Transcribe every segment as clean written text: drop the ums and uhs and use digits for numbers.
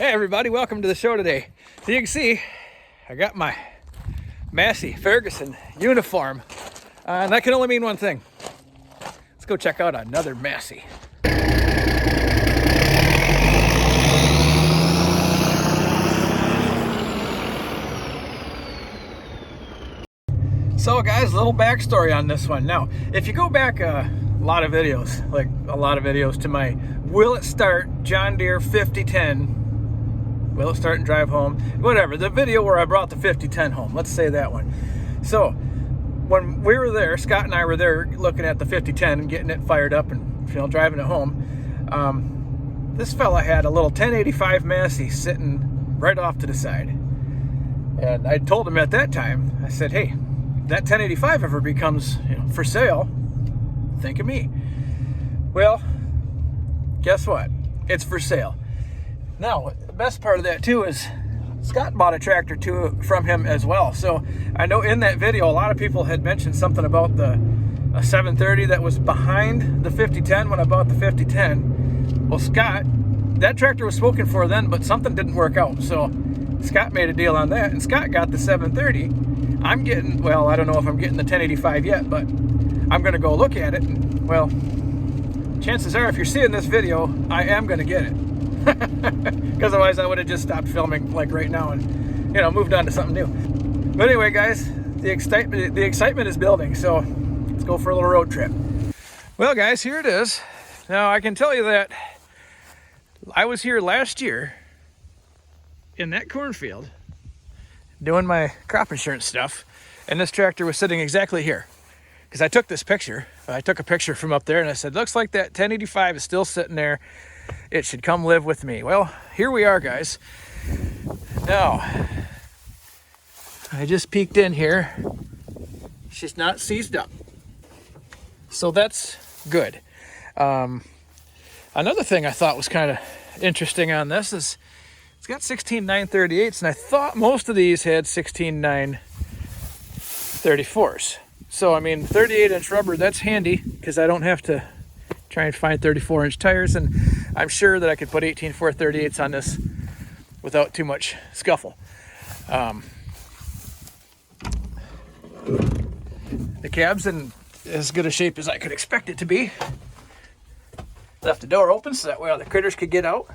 Hey everybody, welcome to the show today. So you can see, I got my Massey Ferguson uniform, and that can only mean one thing. Let's go check out another Massey. So guys, a little backstory on this one. Now, if you go back a lot of videos to my Will It Start John Deere 5010, Will It Start and Drive Home, whatever, the video where I brought the 5010 home, let's say that one. So when we were there, Scott and I were there looking at the 5010 and getting it fired up and driving it home. This fella had a little 1085 Massey sitting right off to the side, and I told him at that time, I said, hey, if that 1085 ever becomes for sale, think of me. Well, guess what? It's for sale. Now, the best part of that too is Scott bought a tractor too from him as well. So I know in that video, a lot of people had mentioned something about a 730 that was behind the 5010 when I bought the 5010. Well, Scott, that tractor was spoken for then, but something didn't work out. So Scott made a deal on that, and Scott got the 730. I'm getting, well, I don't know if I'm getting the 1085 yet, but I'm going to go look at it. And, well, chances are if you're seeing this video, I am going to get it. Because otherwise I would have just stopped filming like right now and moved on to something new. But anyway guys, the excitement is building, so let's go for a little road trip. Well guys, here it is. Now I can tell you that I was here last year in that cornfield doing my crop insurance stuff, and this tractor was sitting exactly here because I took this picture. I took a picture from up there and I said, looks like that 1085 is still sitting there. It should come live with me. Well, here we are, guys. Now, I just peeked in here. She's not seized up, so that's good. Another thing I thought was kind of interesting on this is it's got 16.938s, and I thought most of these had 16.934s. So, I mean, 38-inch rubber, that's handy because I don't have to try and find 34-inch tires, and I'm sure that I could put 18.438s on this without too much scuffle. The cab's in as good a shape as I could expect it to be. Left the door open so that way all the critters could get out.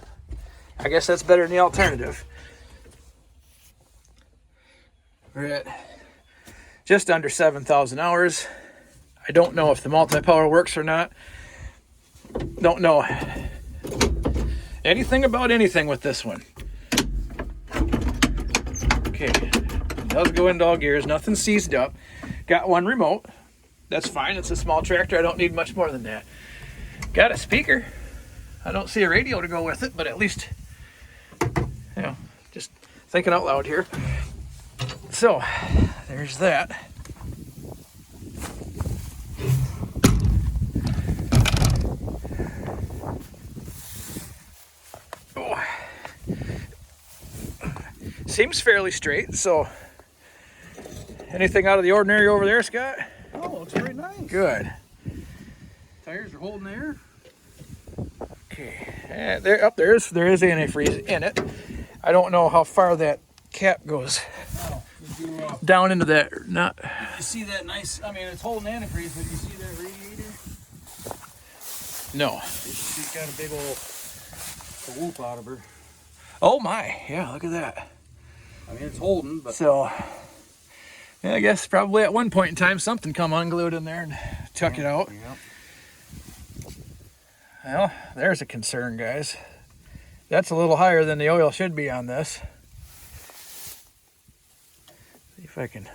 I guess that's better than the alternative. We're at just under 7,000 hours. I don't know if the multi-power works or not. Don't know anything about anything with this one. Okay, it does go into all gears, nothing seized up. Got one remote, that's fine. It's a small tractor, I don't need much more than that. Got a speaker. I don't see a radio to go with it, but at least, just thinking out loud here. So there's that. Seems fairly straight, so anything out of the ordinary over there, Scott? Oh, looks very nice. Good. Tires are holding air. Okay, there is antifreeze in it. I don't know how far that cap goes down into that. Not. You see that nice? I mean, it's holding antifreeze, but you see that radiator? No. She's got a big old whoop out of her. Oh my! Yeah, look at that. I mean, it's holding, but so yeah, I guess probably at one point in time something come unglued in there and took it out. Yep. Well, there's a concern, guys. That's a little higher than the oil should be on this. See if I can.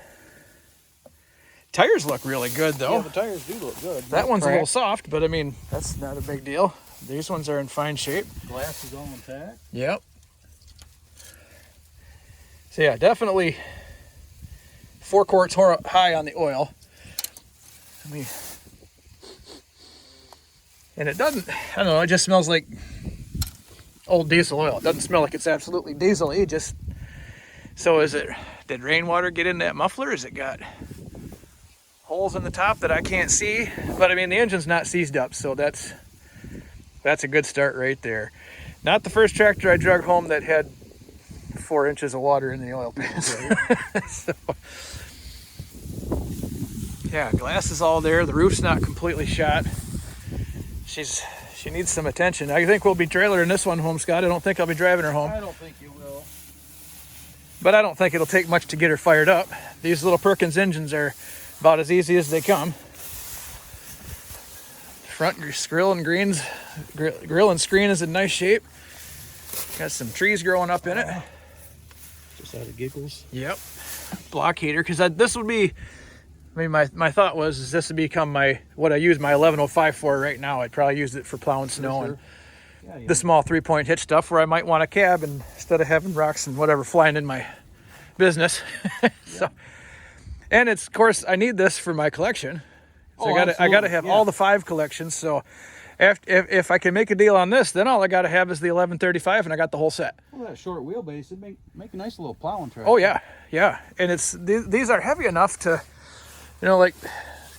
Tires look really good though. Yeah, the tires do look good. That one's a little soft, but I mean, that's not a big deal. These ones are in fine shape. Glass is all intact. Yep. So yeah, definitely 4 quarts high on the oil. And it doesn't, I don't know, it just smells like old diesel oil. It doesn't smell like it's absolutely diesel-y, just, so did rainwater get in that muffler? Has it got holes in the top that I can't see? But I mean, the engine's not seized up, so that's a good start right there. Not the first tractor I drug home that had 4 inches of water in the oil pan. So, yeah, glass is all there. The roof's not completely shot. She needs some attention. I think we'll be trailering this one home, Scott. I don't think I'll be driving her home. I don't think you will. But I don't think it'll take much to get her fired up. These little Perkins engines are about as easy as they come. Front grill and screen is in nice shape. Got some trees growing up in it. Just out of giggles. Yep. Block heater, because this would be, I mean, my thought was is this would become what I use my 1105 for right now. I'd probably use it for plowing snow and the small 3-point hitch stuff where I might want a cab instead of having rocks and whatever flying in my business. So, and it's, of course, I need this for my collection. So I gotta have all the 5 collections. So if I can make a deal on this, then all I gotta have is the 1135 and I got the whole set. Well, that short wheelbase, it'd make a nice little plowing tractor. Oh yeah. And these are heavy enough to, you know, like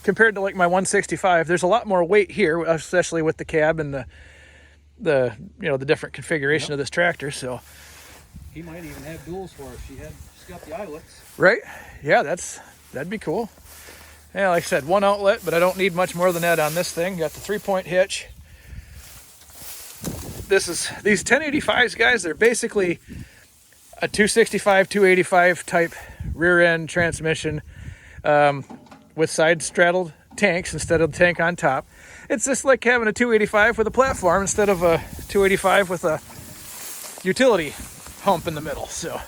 compared to like my 165, there's a lot more weight here, especially with the cab and the different configuration of this tractor. So he might even have duals for it. She's got the eyelets. Right? Yeah, that'd be cool. Yeah, like I said, 1 outlet, but I don't need much more than that on this thing. Got the 3-point hitch. These 1085s, guys, they're basically a 265, 285 type rear end transmission with side straddled tanks instead of the tank on top. It's just like having a 285 with a platform instead of a 285 with a utility hump in the middle. So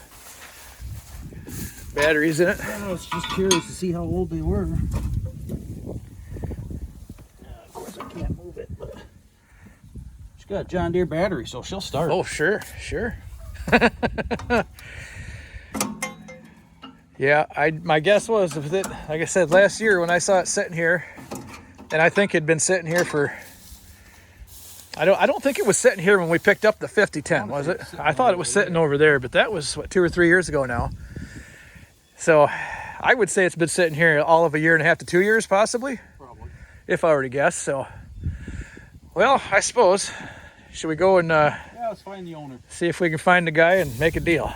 batteries in it. I was just curious to see how old they were. Of course, I can't move it, but she's got a John Deere battery, so she'll start. Oh, sure. Yeah, my guess was that, like I said, last year when I saw it sitting here, and I think it'd been sitting here for, I don't think it was sitting here when we picked up the 5010, was it? I thought it was sitting over there, but that was, 2 or 3 years ago now. So I would say it's been sitting here all of 1.5 to 2 years, possibly. Probably. If I were to guess. So, well, I suppose, should we go and let's find the owner. See if we can find the guy and make a deal.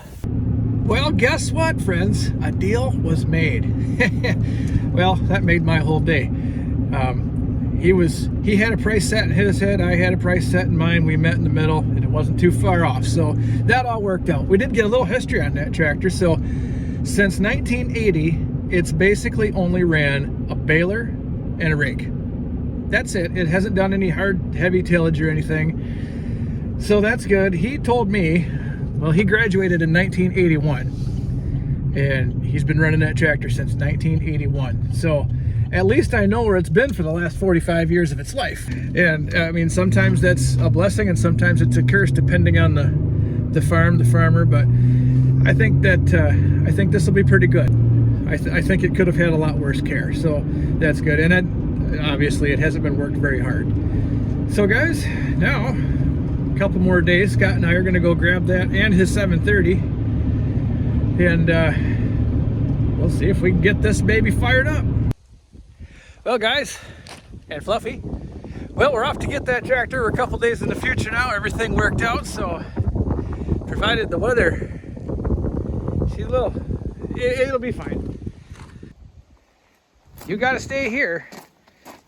Well, guess what, friends? A deal was made. Well, that made my whole day. He had a price set in his head, I had a price set in mine. We met in the middle, and it wasn't too far off. So that all worked out. We did get a little history on that tractor. So since 1980, it's basically only ran a baler and a rake. That's it. It hasn't done any hard, heavy tillage or anything. So that's good. He told me, well, he graduated in 1981, and he's been running that tractor since 1981. So at least I know where it's been for the last 45 years of its life. And I mean, sometimes that's a blessing and sometimes it's a curse, depending on the farmer. But I think this will be pretty good. I think it could have had a lot worse care, so that's good. And obviously it hasn't been worked very hard. So guys, now a couple more days, Scott and I are going to go grab that and his 730, and we'll see if we can get this baby fired up. Well, guys, and Fluffy, well, we're off to get that tractor. We're a couple days in the future now. Everything worked out, so provided the weather, it'll be fine. You got to stay here.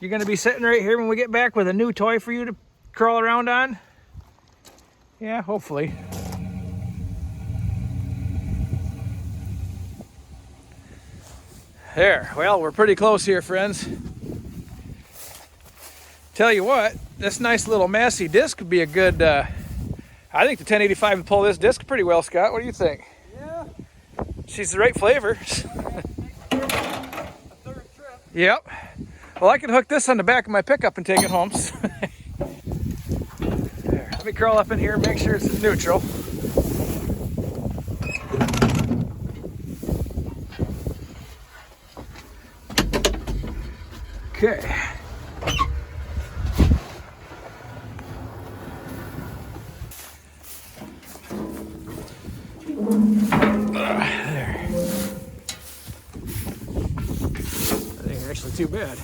You're going to be sitting right here when we get back with a new toy for you to crawl around on. Yeah, hopefully. There, well, we're pretty close here, friends. Tell you what, this nice little Massey disc would be a good, I think the 1085 would pull this disc pretty well, Scott. What do you think? Yeah. She's the right flavor. A third trip. Yep. Well, I can hook this on the back of my pickup and take it home. There, let me crawl up in here and make sure it's neutral. Okay. There. That ain't actually too bad.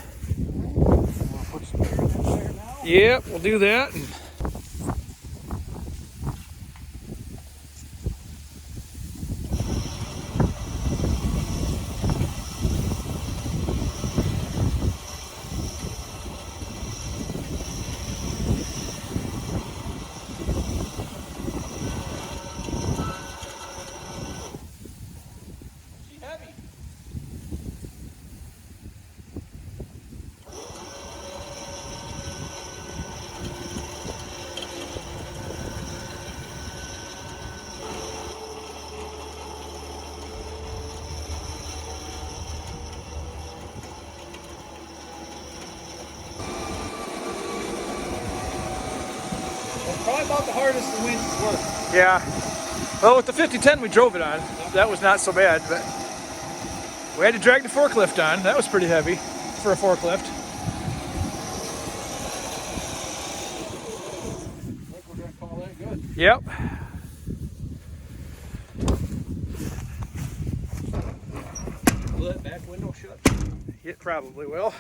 Put some air in there now. Yep, we'll do that. And hardest the winds work. Yeah. Well, with the 5010 we drove it on. That was not so bad, but we had to drag the forklift on. That was pretty heavy for a forklift. I think we're gonna call that good. Yep. Will that back window shut? It probably will.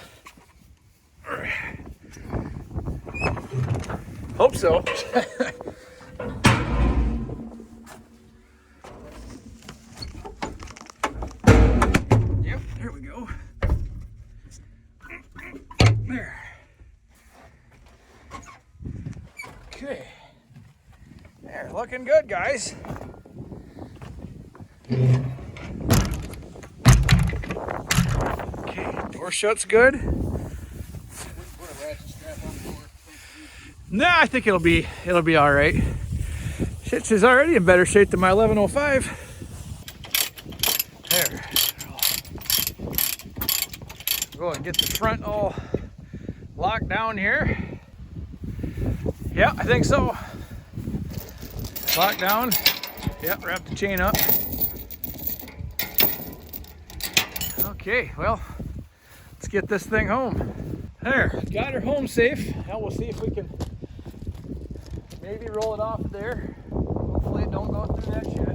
Hope so. Yep, there we go. There. Okay. There, looking good, guys. Okay, door shut's good. Put a ratchet strap on the door. Nah, I think it'll be all right. Shit is already in better shape than my 1105. There. Go and get the front all locked down here. Yeah, I think so. Lock down. Yep, wrap the chain up. Okay, well, let's get this thing home. There, got her home safe. Now we'll see if we can maybe roll it off there. Hopefully it don't go through that shed.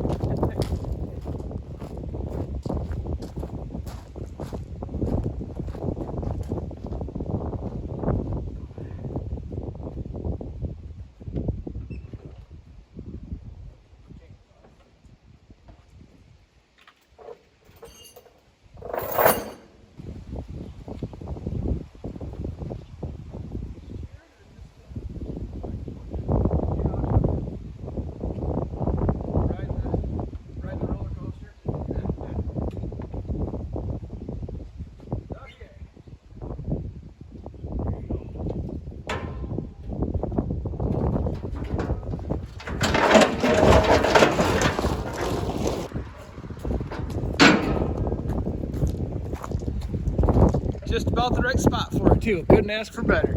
Just about the right spot for it too. Couldn't ask for better.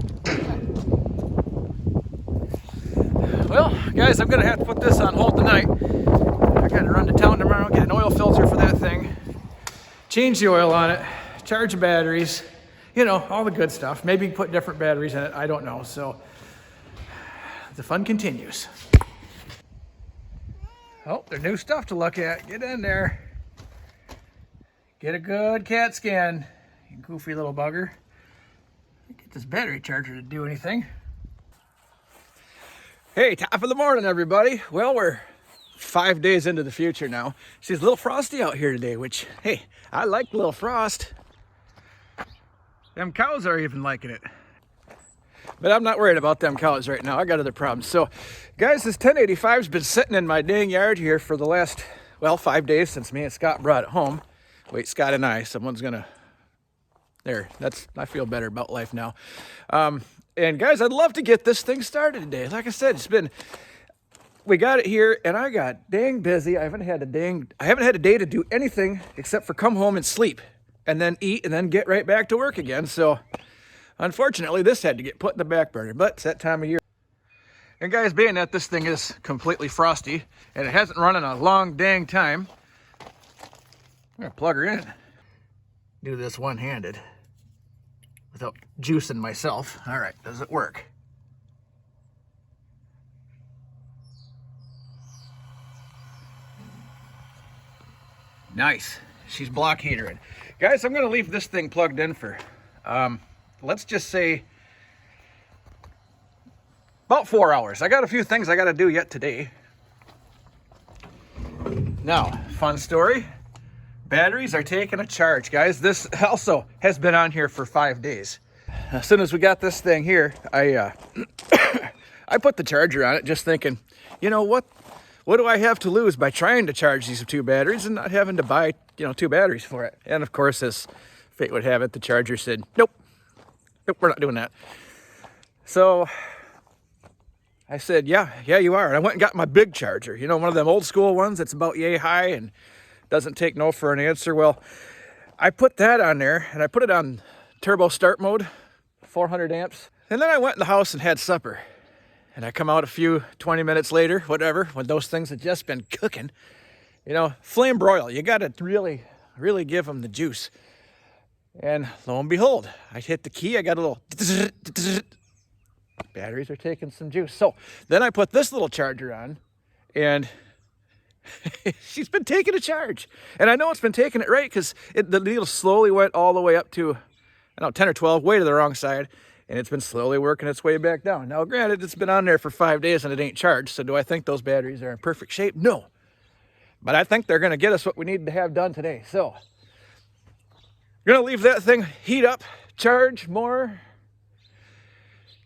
Well, guys, I'm gonna have to put this on hold tonight. I gotta run to town tomorrow, get an oil filter for that thing, change the oil on it, charge the batteries, you know, all the good stuff. Maybe put different batteries in it, I don't know. So the fun continues. Oh, there's new stuff to look at. Get in there. Get a good CAT scan. You goofy little bugger. Get this battery charger to do anything. Hey, top of the morning, everybody. Well, we're 5 days into the future now. It's a little frosty out here today, which, hey, I like a little frost. Them cows are even liking it. But I'm not worried about them cows right now. I got other problems. So, guys, this 1085's been sitting in my dang yard here for the last, well, 5 days since me and Scott brought it home. Wait, Scott and I, someone's gonna... There, I feel better about life now. And guys, I'd love to get this thing started today. Like I said, we got it here and I got dang busy. I haven't had a day to do anything except for come home and sleep and then eat and then get right back to work again. So unfortunately, this had to get put in the back burner, but it's that time of year. And guys, being that this thing is completely frosty and it hasn't run in a long dang time, I'm gonna plug her in. Do this one-handed without juicing myself. All right, does it work? Nice. She's block heatering. Guys, I'm gonna leave this thing plugged in for, let's just say, about 4 hours. I got a few things I gotta do yet today. Now, fun story. Batteries are taking a charge, guys. This also has been on here for 5 days. As soon as we got this thing here, I put the charger on it just thinking, you know what do I have to lose by trying to charge these 2 batteries and not having to buy, 2 batteries for it? And of course, as fate would have it, the charger said, nope, we're not doing that. So I said, yeah, you are. And I went and got my big charger, one of them old school ones that's about yay high and doesn't take no for an answer. Well, I put that on there and I put it on turbo start mode, 400 amps. And then I went in the house and had supper. And I come out a few 20 minutes later, whatever, when those things have just been cooking. You know, flame broil, you got to really, really give them the juice. And lo and behold, I hit the key, I got a little batteries are taking some juice. So then I put this little charger on, and she's been taking a charge. And I know it's been taking it right, because the needle slowly went all the way up to, I don't know, 10 or 12, way to the wrong side. And it's been slowly working its way back down. Now, granted, it's been on there for 5 days and it ain't charged. So do I think those batteries are in perfect shape? No. But I think they're going to get us what we need to have done today. So we're going to leave that thing heat up, charge more,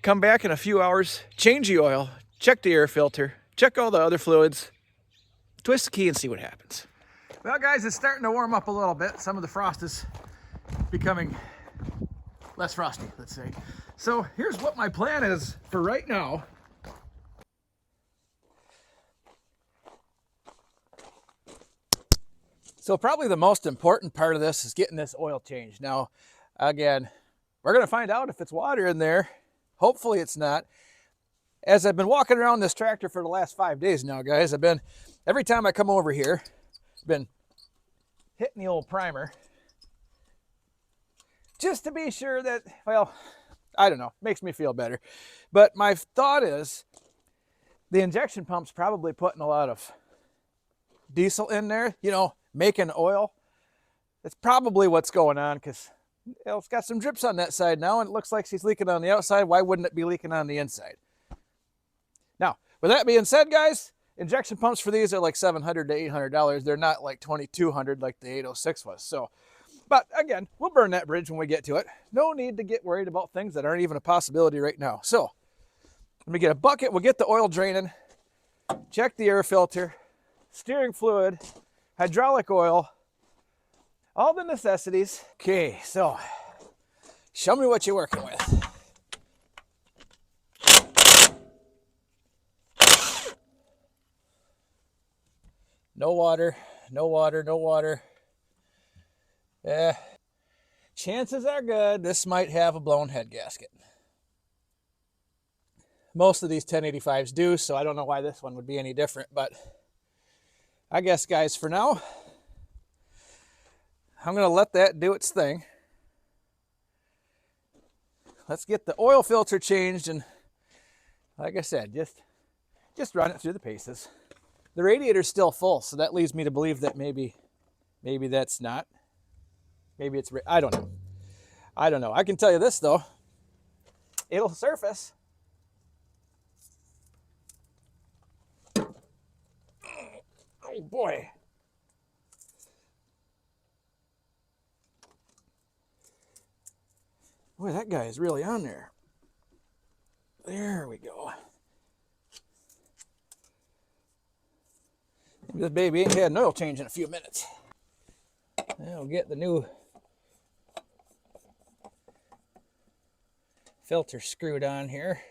come back in a few hours, change the oil, check the air filter, check all the other fluids, twist the key and see what happens. Well, guys, it's starting to warm up a little bit. Some of the frost is becoming less frosty, let's say. So here's what my plan is for right now. So probably the most important part of this is getting this oil changed. Now, again, we're going to find out if it's water in there. Hopefully it's not. As I've been walking around this tractor for the last 5 days now, guys, every time I come over here, I've been hitting the old primer just to be sure that, well, I don't know, makes me feel better. But my thought is the injection pump's probably putting a lot of diesel in there, you know, making oil. That's probably what's going on, because it's got some drips on that side now, and it looks like she's leaking on the outside. Why wouldn't it be leaking on the inside? Now, with that being said, guys, injection pumps for these are like $700 to $800. They're not like $2,200 like the 806 was. So, but again, we'll burn that bridge when we get to it. No need to get worried about things that aren't even a possibility right now. So, let me get a bucket. We'll get the oil draining, check the air filter, steering fluid, hydraulic oil, all the necessities. Okay, so show me what you're working with. No water, no water, no water. Chances are good this might have a blown head gasket. Most of these 1085s do, so I don't know why this one would be any different, but I guess, guys, for now, I'm going to let that do its thing. Let's get the oil filter changed, and like I said, just run it through the paces. The radiator's still full, so that leads me to believe that maybe that's not. Maybe it's, I don't know. I don't know. I can tell you this, though. It'll surface. Oh, boy. Boy, that guy is really on there. There we go. Maybe this baby ain't had an oil change in a few minutes. Now we'll get the new filter screwed on here.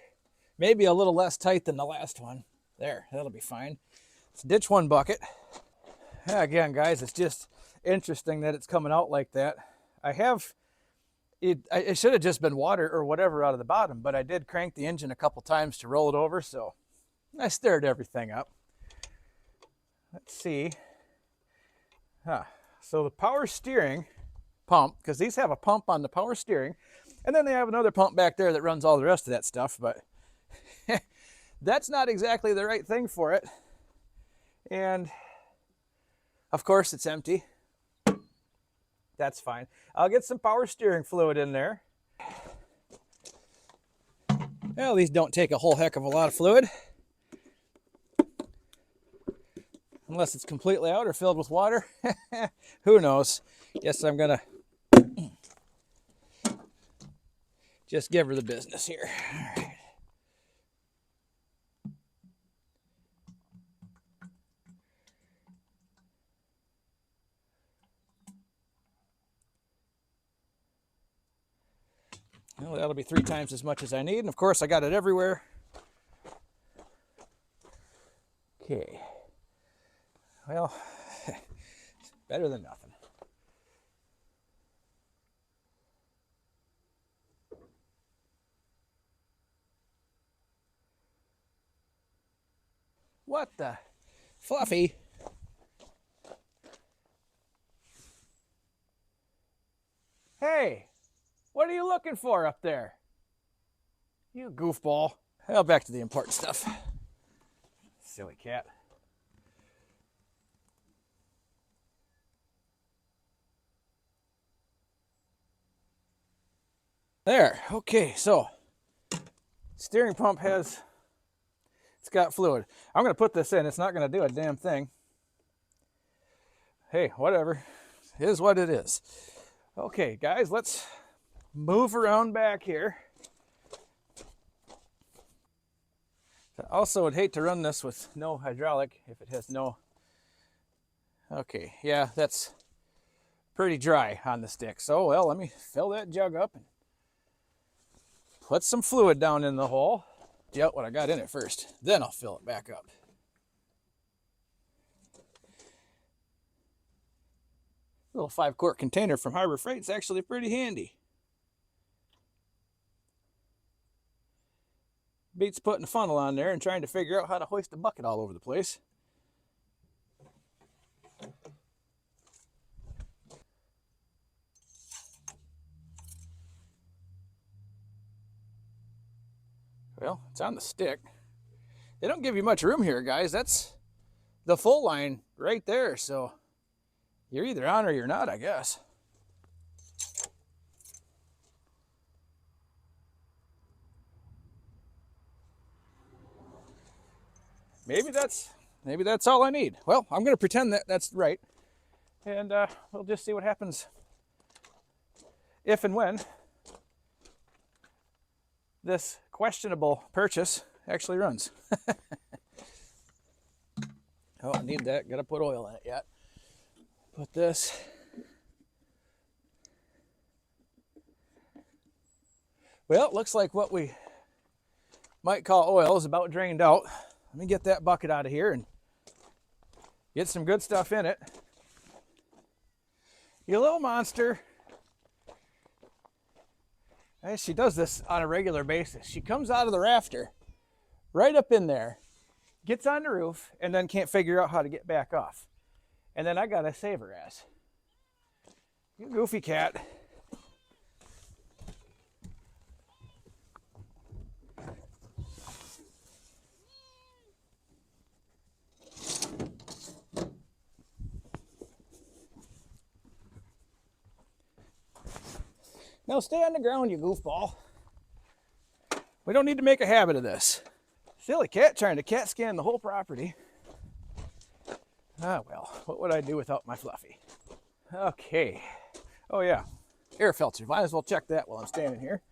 Maybe a little less tight than the last one. There, that'll be fine. Let's ditch one bucket. Yeah, again, guys, it's just interesting that it's coming out like that. It should have just been water or whatever out of the bottom, but I did crank the engine a couple times to roll it over, so I stirred everything up. Let's see. So the power steering pump, because these have a pump on the power steering, and then they have another pump back there that runs all the rest of that stuff, but that's not exactly the right thing for it. And of course it's empty. That's fine. I'll get some power steering fluid in there. Well, these don't take a whole heck of a lot of fluid. Unless it's completely out or filled with water. Who knows? Guess I'm gonna just give her the business here. All right. Well, that'll be 3 times as much as I need. And of course, I got it everywhere. Okay. Well, better than nothing. What the? Fluffy. Hey, what are you looking for up there? You goofball. Well, back to the important stuff. Silly cat. There, okay, so steering pump it's got fluid. I'm gonna put this in, it's not gonna do a damn thing. Hey, whatever, it is what it is. Okay, guys, let's move around back here. I also would hate to run this with no hydraulic if it has no... Okay, yeah, that's pretty dry on the stick. So, well, let me fill that jug up and put some fluid down in the hole. Get out what I got in it first. Then I'll fill it back up. Little 5-quart container from Harbor Freight is actually pretty handy. Beats putting a funnel on there and trying to figure out how to hoist a bucket all over the place. Well, it's on the stick. They don't give you much room here, guys. That's the full line right there. So you're either on or you're not, I guess. Maybe that's all I need. Well, I'm going to pretend that that's right. And we'll just see what happens if and when this questionable purchase actually runs. Oh, I need that. Gotta put oil in it yet. Put this. Well, it looks like what we might call oil is about drained out. Let me get that bucket out of here and get some good stuff in it. You little monster. She does this on a regular basis. She comes out of the rafter, right up in there, gets on the roof, and then can't figure out how to get back off. And then I gotta save her ass. You goofy cat. Now stay on the ground, you goofball. We don't need to make a habit of this. Silly cat trying to cat scan the whole property. Ah, well, what would I do without my Fluffy? Okay. Oh yeah, air filter. Might as well check that while I'm standing here.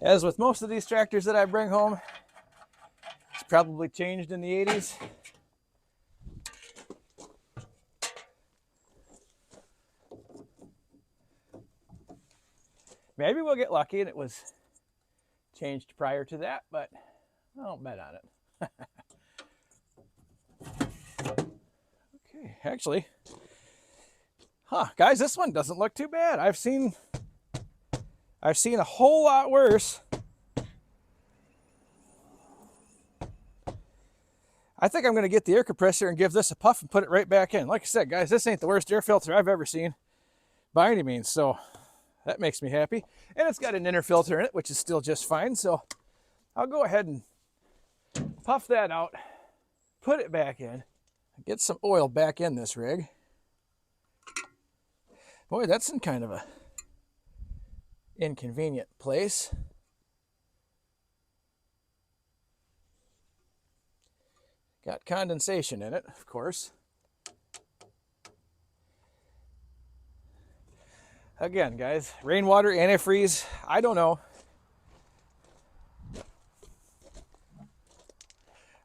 As with most of these tractors that I bring home, it's probably changed in the 80s. Maybe we'll get lucky and it was changed prior to that, but I don't bet on it. Okay, actually, guys, this one doesn't look too bad. I've seen a whole lot worse. I think I'm going to get the air compressor and give this a puff and put it right back in. Like I said, guys, this ain't the worst air filter I've ever seen by any means, so that makes me happy. And it's got an inner filter in it, which is still just fine. So I'll go ahead and puff that out, put it back in, get some oil back in this rig. Boy, that's in kind of a inconvenient place. Got condensation in it, of course. Again, guys, rainwater, antifreeze, I don't know.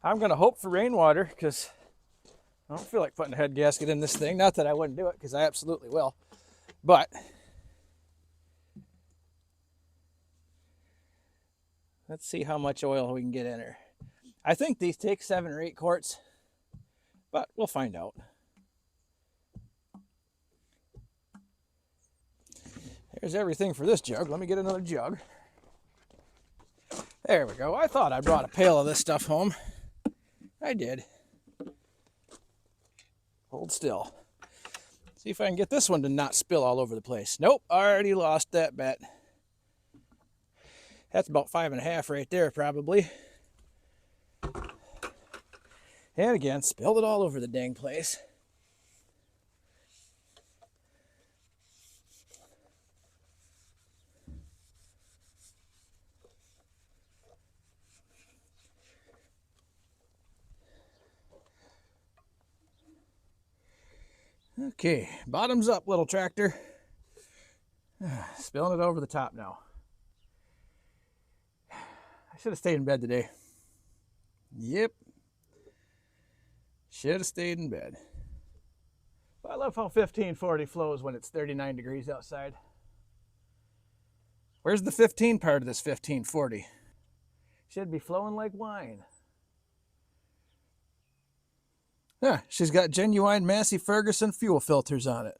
I'm going to hope for rainwater because I don't feel like putting a head gasket in this thing. Not that I wouldn't do it, because I absolutely will. But let's see how much oil we can get in her. I think these take 7 or 8 quarts, but we'll find out. There's everything for this jug. Let me get another jug. There we go. I thought I brought a pail of this stuff home. I did. Hold still. See if I can get this one to not spill all over the place. Nope, already lost that bet. That's about 5.5 right there, probably. And again, spilled it all over the dang place. Okay, bottoms up, little tractor. Spilling it over the top now. I should have stayed in bed today. Yep. Should have stayed in bed. But I love how 1540 flows when it's 39 degrees outside. Where's the 15 part of this 1540? Should be flowing like wine. Yeah, she's got genuine Massey Ferguson fuel filters on it.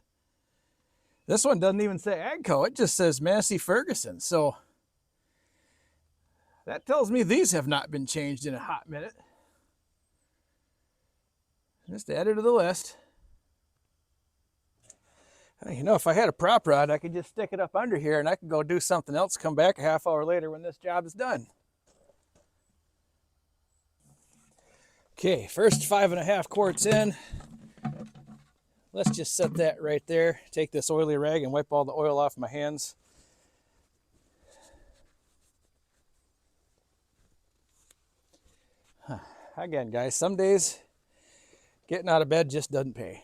This one doesn't even say AGCO, it just says Massey Ferguson. So that tells me these have not been changed in a hot minute. Just add it to the list. You know, if I had a prop rod, I could just stick it up under here and I could go do something else, come back a half hour later when this job is done. Okay, first 5.5 quarts in. Let's just set that right there. Take this oily rag and wipe all the oil off my hands. Again, guys, some days getting out of bed just doesn't pay.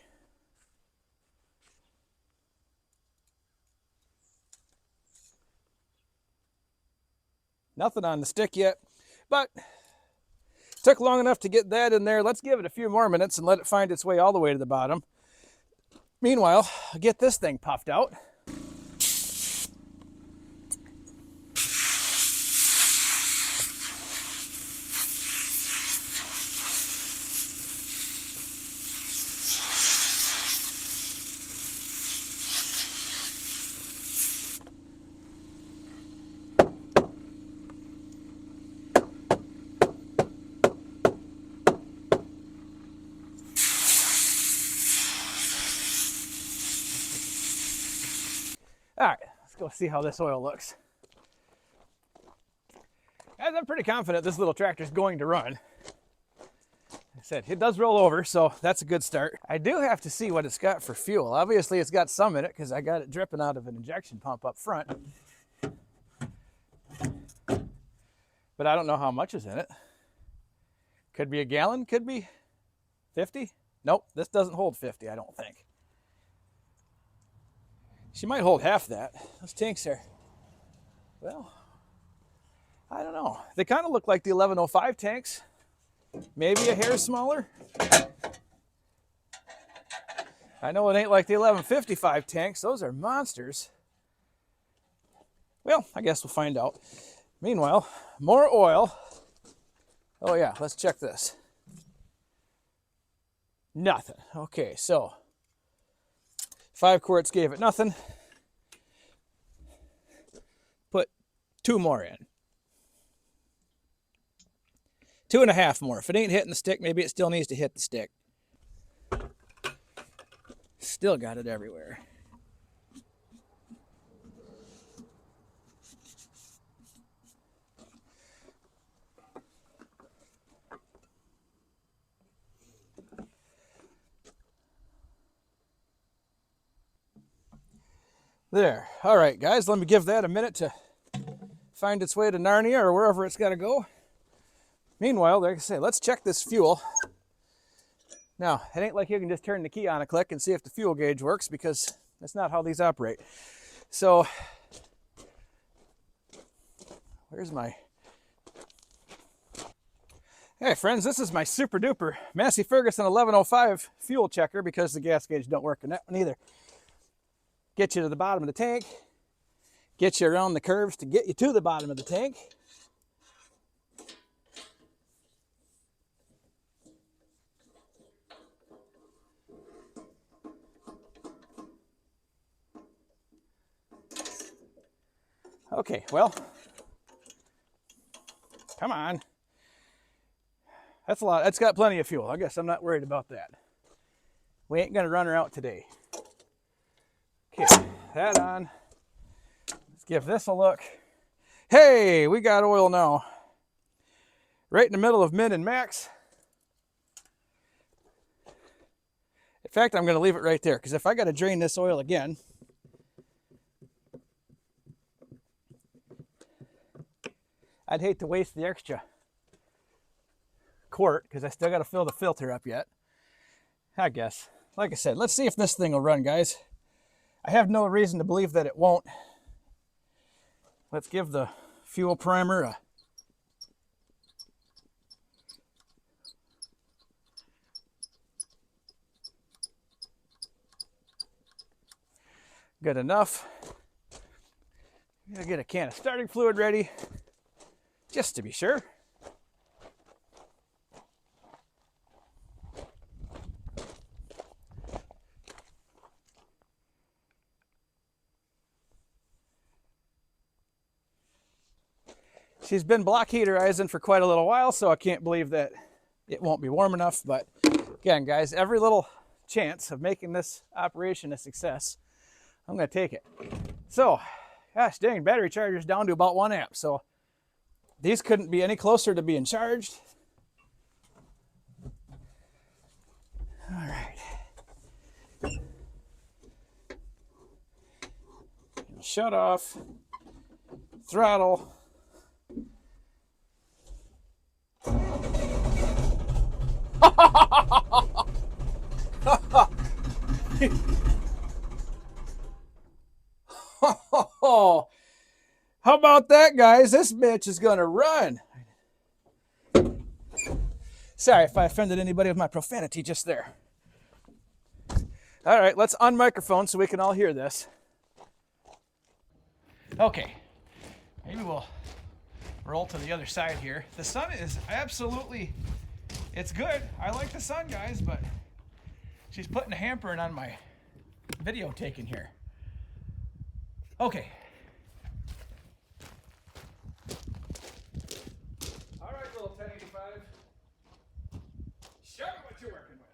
Nothing on the stick yet, but took long enough to get that in there. Let's give it a few more minutes and let it find its way all the way to the bottom. Meanwhile, I'll get this thing puffed out. All right, let's go see how this oil looks. Guys, I'm pretty confident this little tractor is going to run. Like I said, it does roll over, so that's a good start. I do have to see what it's got for fuel. Obviously, it's got some in it because I got it dripping out of an injection pump up front. But I don't know how much is in it. Could be a gallon, could be 50. Nope, this doesn't hold 50, I don't think. She might hold half that. Those tanks are, well, I don't know. They kind of look like the 1105 tanks. Maybe a hair smaller. I know it ain't like the 1155 tanks. Those are monsters. Well, I guess we'll find out. Meanwhile, more oil. Oh yeah, let's check this. Nothing. Okay, so 5 quarts gave it nothing. Put 2 more in. 2.5 more. If it ain't hitting the stick, maybe it still needs to hit the stick. Still got it everywhere. There. All right, guys, let me give that a minute to find its way to Narnia or wherever it's got to go. Meanwhile, like I say, let's check this fuel. Now, it ain't like you can just turn the key on a click and see if the fuel gauge works, because that's not how these operate. So, where's my... Hey, friends, this is my super duper Massey Ferguson 1105 fuel checker, because the gas gauge don't work in that one either. Get you to the bottom of the tank, get you around the curves to get you to the bottom of the tank. Okay, well, come on. That's a lot. That's got plenty of fuel. I guess I'm not worried about that. We ain't gonna run her out today. Okay, that on. Let's give this a look. Hey, we got oil now. Right in the middle of min and max. In fact, I'm gonna leave it right there, because if I gotta drain this oil again, I'd hate to waste the extra quart, because I still got to fill the filter up yet. I guess. Like I said, let's see if this thing will run, guys. I have no reason to believe that it won't. Let's give the fuel primer a good enough. I'm gonna get a can of starting fluid ready, just to be sure. She's been block heaterizing for quite a little while, so I can't believe that it won't be warm enough. But again, guys, every little chance of making this operation a success, I'm going to take it. So, gosh dang, battery charger's down to about 1 amp. So these couldn't be any closer to being charged. All right. Shut off. Throttle. How about that, guys? This bitch is gonna run. Sorry if I offended anybody with my profanity just there. All right, let's unmicrophone so we can all hear this. Okay, maybe we'll roll to the other side here. The sun is absolutely, it's good. I like the sun, guys, but she's putting a hampering on my video taking here. Okay. All right, little 1085. Show me what you're working with.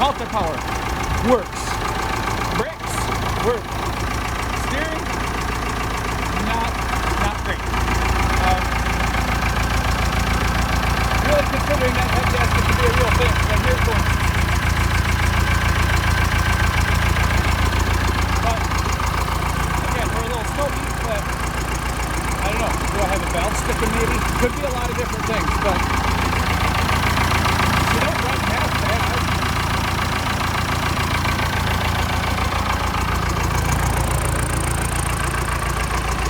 halter power works. Brakes work. Steering, not great. Really considering that head gasket to be a real thing. So here's going. But again, we're a little smoky, but I don't know. Do I have a valve sticking maybe? Could be a lot of different things, but you don't run half bad.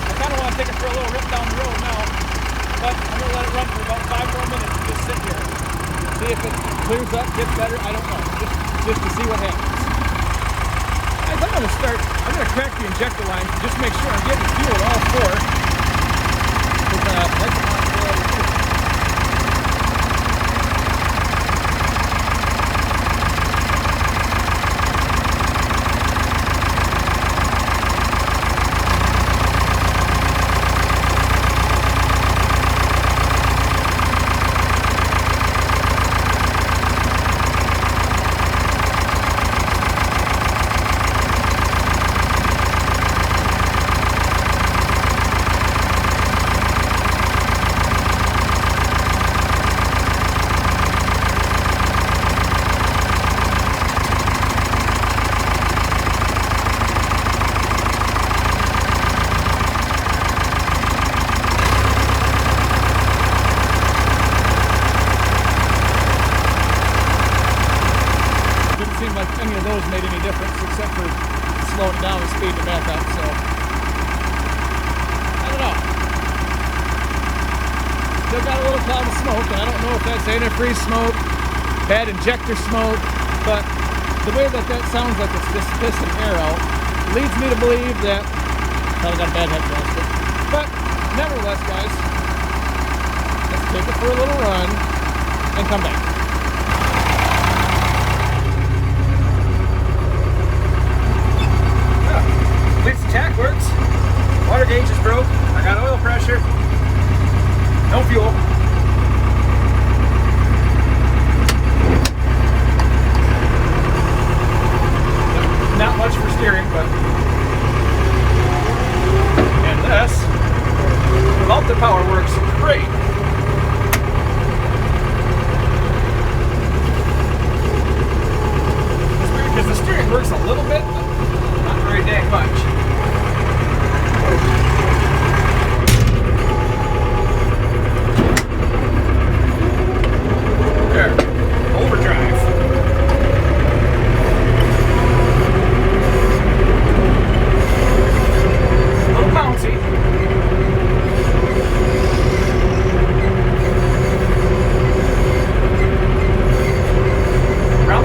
I kind of want to take it for a little rip down the road now, but I'm going to let it run for about 5 more minutes and just sit here. See if it clears up, gets better. I don't know. Just to see what happens. Guys, I'm going to crack the injector line to just make sure I'm getting fuel at all 4. That's a possibility too. Any of those made any difference except for slowing down and speeding it back up, so I don't know. Still got a little cloud of smoke, and I don't know if that's antifreeze smoke, bad injector smoke, but the way that sounds like it's just pissing air out leads me to believe that probably got a bad head gasket. But nevertheless, guys, let's take it for a little run and come back. At least the tack works. Water gauge is broke. I got oil pressure. No fuel. Not much for steering, but and this halter power works great. It's weird because the steering works a little bit, but not very dang much.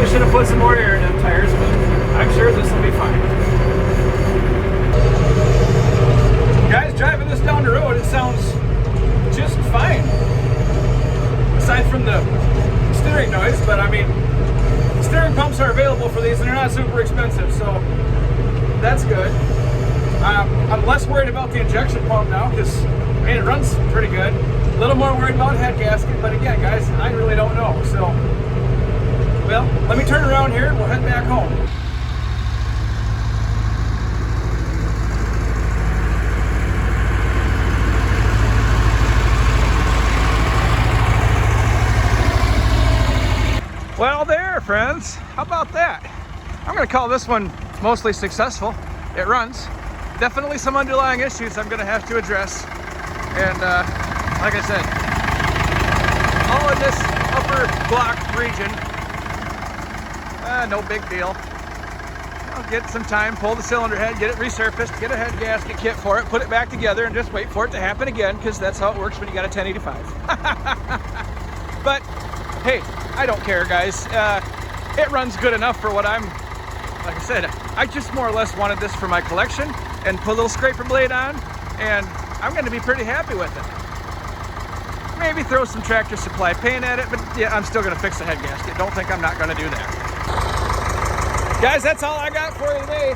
Should have put some more air in them tires, but I'm sure this will be fine. Guys, driving this down the road, it sounds just fine. Aside from the steering noise, but I mean, steering pumps are available for these and they're not super expensive, so that's good. I'm less worried about the injection pump now because, I mean, it runs pretty good. A little more worried about head gasket, but again, guys, I really don't know, so. Well, let me turn around here and we'll head back home. Well, there, friends. How about that? I'm going to call this one mostly successful. It runs. Definitely some underlying issues I'm going to have to address. And like I said, all in this upper block region. No big deal. I'll get some time, pull the cylinder head, get it resurfaced, get a head gasket kit for it, put it back together, and just wait for it to happen again, because that's how it works when you got a 1085. But hey, I don't care, guys. It runs good enough for what I'm, like I said, I just more or less wanted this for my collection and put a little scraper blade on, and I'm going to be pretty happy with it. Maybe throw some Tractor Supply paint at it, but yeah, I'm still going to fix the head gasket. Don't think I'm not going to do that. Guys, that's all I got for you today.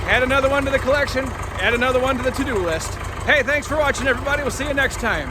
Add another one to the collection, add another one to the to-do list. Hey, thanks for watching, everybody. We'll see you next time.